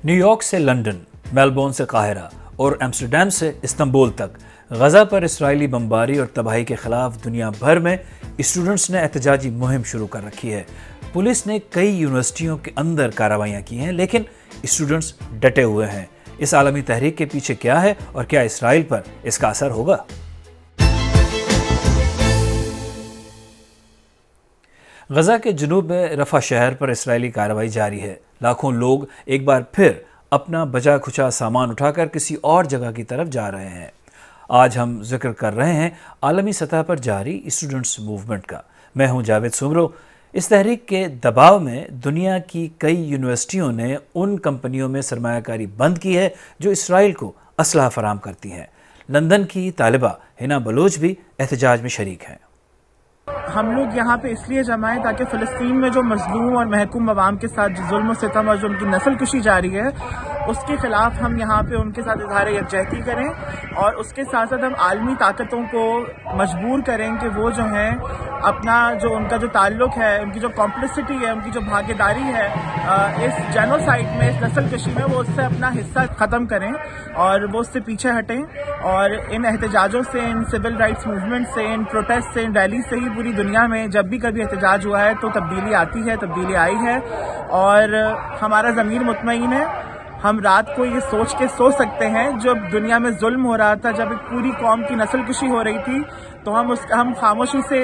New York से London, Melbourne से Cairo और एम्स्टर्डम से इस्तांबुल तक गजा पर इसराइली बमबारी और तबाही के खिलाफ दुनिया भर में स्टूडेंट्स ने एहतजाजी मुहिम शुरू कर रखी है। पुलिस ने कई यूनिवर्सिटियों के अंदर कार्रवाइयाँ की हैं, लेकिन स्टूडेंट्स डटे हुए हैं। इस आलमी तहरीक के पीछे क्या है और क्या इसराइल पर इसका असर होगा? गजा के जुनूब में रफा शहर पर इसराइली कार्रवाई जारी है। लाखों लोग एक बार फिर अपना बचा खुचा सामान उठाकर किसी और जगह की तरफ जा रहे हैं। आज हम जिक्र कर रहे हैं आलमी सतह पर जारी स्टूडेंट्स मूवमेंट का। मैं हूं जावेद सुमरो। इस तहरीक के दबाव में दुनिया की कई यूनिवर्सिटियों ने उन कंपनियों में सरमायाकारी बंद की है जो इसराइल को असलहा फराहम करती हैं। लंदन की तालिबा हिना बलोच भी एहतजाज में शरीक हैं। हम लोग यहाँ पे इसलिए जमा है ताकि फ़लस्तीन में जो मजलूम और महकूम अवाम के साथ जो जुल्म सितम और जो उनकी नस्ल कुशी जारी है उसके खिलाफ हम यहाँ पे उनके साथ इजहार यकजहती करें और उसके साथ साथ हम आलमी ताकतों को मजबूर करें कि वो जो हैं अपना जो उनका जो ताल्लुक है, उनकी जो कॉम्प्लिसिटी है, उनकी जो भागीदारी है इस जेनोसाइड में, इस नस्ल कशी में, वो उससे अपना हिस्सा ख़त्म करें और वो उससे पीछे हटें। और इन एहतजाजों से, इन सिविल राइट्स मूवमेंट से, इन प्रोटेस्ट से, इन रैली से ही पूरी दुनिया में जब भी कभी एहतजाज हुआ है तो तब्दीली आती है, तब्दीली आई है और हमारा ज़मीर मुतमईन है। हम रात को ये सोच के सो सकते हैं जब दुनिया में जुल्म हो रहा था, जब एक पूरी कौम की नस्ल कुशी हो रही थी तो हम खामोशी से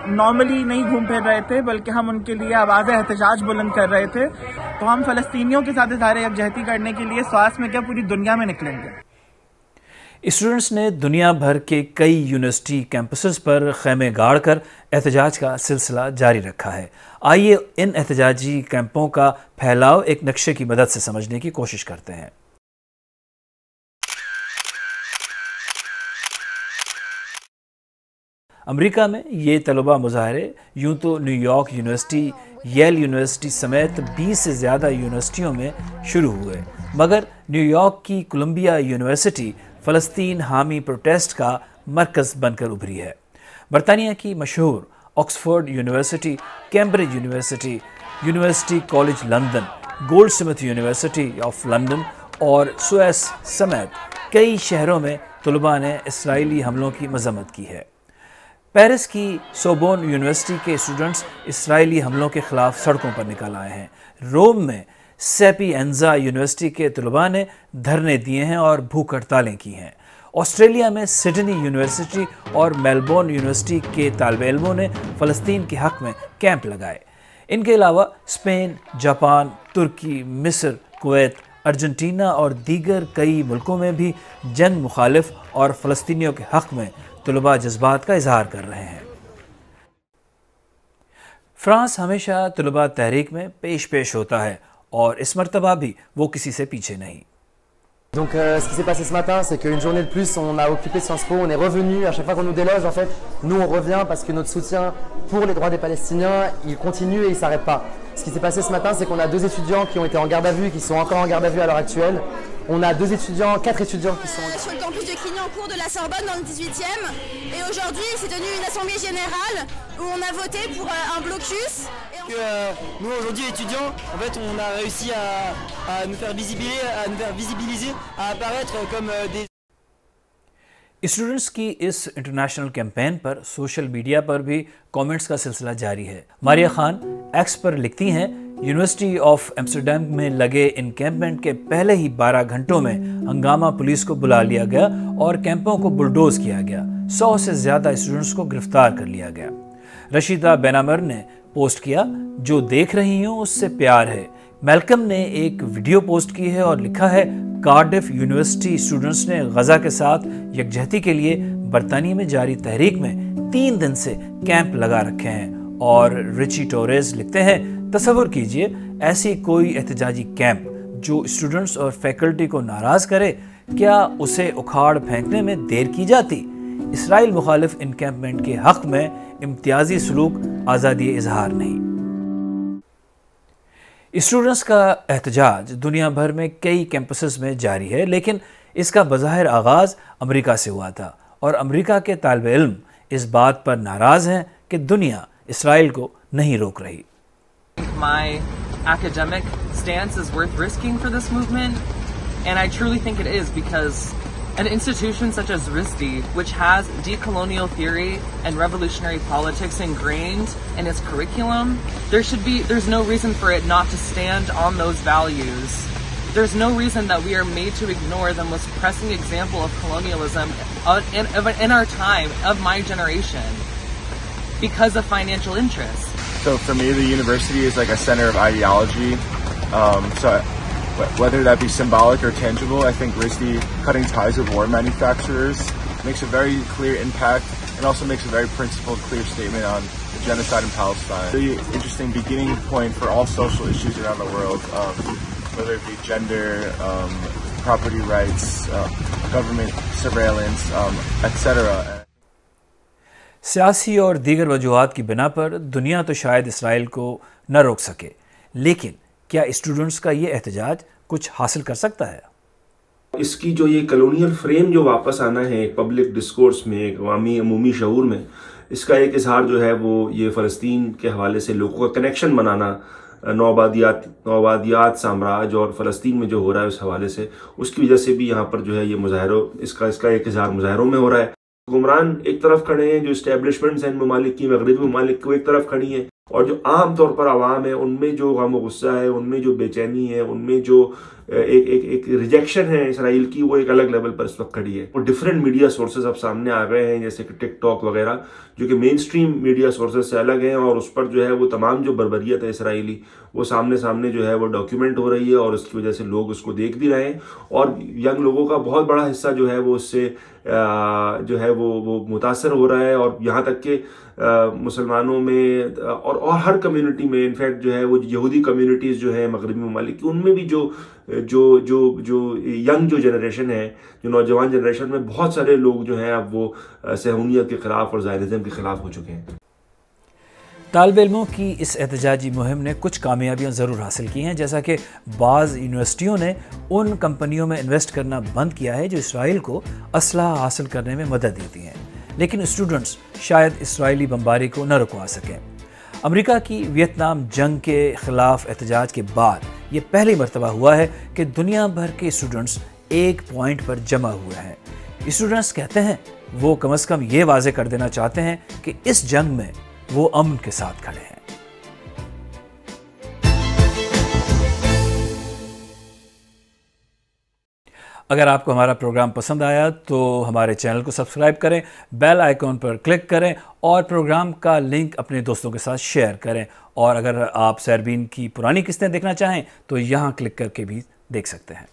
नॉर्मली नहीं घूम फिर रहे थे, बल्कि हम उनके लिए आवाज़ एहतजाज बुलंद कर रहे थे। तो हम फ़लस्तीनियों के साथ इज़हार यकजहती करने के लिए स्वास में क्या पूरी दुनिया में निकलेंगे। स्टूडेंट्स ने दुनिया भर के कई यूनिवर्सिटी कैंपसेस पर खैमे गाड़ कर एहतजाज का सिलसिला जारी रखा है। आइए इन एहतजाजी कैंपों का फैलाव एक नक्शे की मदद से समझने की कोशिश करते हैं। अमेरिका में ये तलबा मुजाहरे यूं तो न्यूयॉर्क यूनिवर्सिटी, येल यूनिवर्सिटी समेत 20 से ज़्यादा यूनिवर्सिटियों में शुरू हुए, मगर न्यूयॉर्क की कोलंबिया यूनिवर्सिटी फ़लस्तीन हामी प्रोटेस्ट का मरकज़ बनकर उभरी है। बरतानिया की मशहूर Oxford university, Cambridge university, university college London, Goldsmith university of London और सुएस समेत कई शहरों में तलबा ने इसराइली हमलों की मजम्मत की है। पेरिस की सोबोन यूनिवर्सिटी के स्टूडेंट्स इसराइली हमलों के खिलाफ सड़कों पर निकल आए हैं। रोम में सेपिएंजा यूनिवर्सिटी के तलबा ने धरने दिए हैं और भूख हड़तालें की हैं। ऑस्ट्रेलिया में सिडनी यूनिवर्सिटी और मेलबोर्न यूनिवर्सिटी के तालिब इल्मों ने फ़लस्तीन के हक़ में कैंप लगाए। इनके अलावा स्पेन, जापान, तुर्की, मिस्र, कुवैत, अर्जेंटीना और दीगर कई मुल्कों में भी जंग मुखालिफ और फ़लस्तीनियों के हक़ में तलबा जज्बात का इजहार कर रहे हैं। फ्रांस हमेशा तलबा तहरीक में पेश होता है और इस मर्तबा भी वो किसी से पीछे नहीं। Donc ce qui s'est passé ce matin, c'est qu'une journée de plus, on a occupé Sciences Po, on est revenu, à chaque fois qu'on nous déloge, en fait, nous on revient parce que notre soutien pour les droits des Palestiniens, il continue et il ne s'arrête pas. Ce qui s'est passé ce matin, c'est qu'on a 2 étudiants qui ont été en garde à vue, qui sont encore en garde à vue à l'heure actuelle. On a 4 étudiants qui sont... Sur le campus de Crigny en cours de la Sorbonne dans le 18e. Et aujourd'hui, s'est tenue une assemblée générale où on a voté pour un blocus. Nous aujourd'hui étudiants, en fait, on a réussi à nous faire visibiliser, à apparaître comme des... students की इस international campaign पर social media पर भी comments का सिलसिला जारी है। Maria Khan x पर लिखती हैं, यूनिवर्सिटी ऑफ एम्स्टर्डम में लगे इनकैम्पमेंट के पहले ही 12 घंटों में हंगामा पुलिस को बुला लिया गया और कैंपों को बुलडोज किया गया। 100 से ज़्यादा स्टूडेंट्स को गिरफ्तार कर लिया गया। रशीदा बेनामर ने पोस्ट किया, जो देख रही हूँ उससे प्यार है। मैल्कम ने एक वीडियो पोस्ट की है और लिखा है, कार्डिफ यूनिवर्सिटी स्टूडेंट्स ने गजा के साथ यकजहती के लिए बरतानिया में जारी तहरीक में 3 दिन से कैंप लगा रखे हैं। और रिची टोरेज लिखते हैं, तसव्वुर कीजिए ऐसी कोई एहतजाजी कैंप जो स्टूडेंट्स और फैकल्टी को नाराज़ करे, क्या उसे उखाड़ फेंकने में देर की जाती? इसराइल मुखालिफ इनकैम्पमेंट के हक़ में इम्तियाजी सलूक आज़ादी इजहार नहीं। स्टूडेंट्स का एहतजाज दुनिया भर में कई कैंपसेस में जारी है, लेकिन इसका बज़ाहिर आगाज़ अमेरिका से हुआ था और अमेरिका के तालिब इल्म इस बात पर नाराज़ हैं कि दुनिया इसराइल को नहीं रोक रही। My academic stance is worth risking for this movement. And I truly think it is, because an institution such as RISD, which has decolonial theory and revolutionary politics ingrained in its curriculum, there's no reason for it not to stand on those values. There's no reason that we are made to ignore the most pressing example of colonialism in our time, of my generation, because of financial interests. So for me, the university is like a center of ideology. So whether that be symbolic or tangible, I think RISD, cutting ties with war manufacturers, makes a very clear impact, and also makes a very principled, clear statement on the genocide in Palestine. Really interesting beginning point for all social issues around the world, whether it be gender, property rights, government surveillance, etc. सियासी और दीगर वजूहात की बिना पर दुनिया तो शायद Israel को न रोक सके, लेकिन क्या स्टूडेंट्स का ये एहतजाज कुछ हासिल कर सकता है? इसकी जो ये कॉलोनियल फ्रेम जो वापस आना है पब्लिक डिस्कोर्स में, एक अमूमी शऊर में, इसका एक इजहार जो है वो ये फ़लस्तीन के हवाले से लोगों का कनेक्शन बनाना, नौआबादियात साम्राज्य और फ़लस्तीन में जो हो रहा है उस हवाले से, उसकी वजह से भी यहाँ पर जो है ये मुजाहरों, इसका एक इजहार मुजाहरों में हो रहा है। हुक्मरान एक तरफ खड़े हैं, जो इस्टेब्लिशमेंट्स हैं ममालिक की, मगरबी ममालिक को एक तरफ खड़ी हैं, और जो आम तौर पर आवाम है उनमें जो गम गुस्सा है, उनमें जो बेचैनी है, उनमें जो एक रिजेक्शन है इसराइल की, वो एक अलग लेवल पर इस वक्त खड़ी है। और डिफरेंट मीडिया सोर्सेज अब सामने आ गए हैं, जैसे कि टिकटॉक वगैरह, जो कि मेन स्ट्रीम मीडिया सोर्सेज से अलग हैं, और उस पर जो है वो तमाम जो बर्बरियत है इसराइली, वो सामने जो है वो डॉक्यूमेंट हो रही है, और उसकी वजह से लोग उसको देख भी रहे हैं, और यंग लोगों का बहुत बड़ा हिस्सा जो है वो उससे जो है वो मुतासर हो रहा है। और यहाँ तक कि मुसलमानों में और हर कम्युनिटी में, इनफैक्ट जो है वो यहूदी कम्युनिटीज़ जो है मगरबी ममालिक की, उनमें भी जो यंग जो जनरेशन है, जो नौजवान जनरेशन में बहुत सारे लोग जो हैं अब वो सहूनियत के ख़िलाफ़ और ज़ायनिज़्म के ख़िलाफ़ हो चुके हैं। तालिब इल्मों की इस एहतजाजी मुहिम ने कुछ कामयाबियां ज़रूर हासिल की हैं, जैसा कि बाज़ यूनिवर्सिटियों ने उन कंपनियों में इन्वेस्ट करना बंद किया है जो इसराइल को असलहा हासिल करने में मदद देती हैं, लेकिन स्टूडेंट्स शायद इसराइली बमबारी को न रुकवा सकें। अमेरिका की वियतनाम जंग के ख़िलाफ़ एहतजाज के बाद ये पहली मरतबा हुआ है कि दुनिया भर के स्टूडेंट्स एक पॉइंट पर जमा हुए हैं। स्टूडेंट्स कहते हैं वो कम अज़ कम ये वाज़े कर देना चाहते हैं कि इस जंग में वो अमन के साथ खड़े हैं। अगर आपको हमारा प्रोग्राम पसंद आया तो हमारे चैनल को सब्सक्राइब करें, बेल आइकॉन पर क्लिक करें और प्रोग्राम का लिंक अपने दोस्तों के साथ शेयर करें। और अगर आप सैरबीन की पुरानी किस्तें देखना चाहें तो यहाँ क्लिक करके भी देख सकते हैं।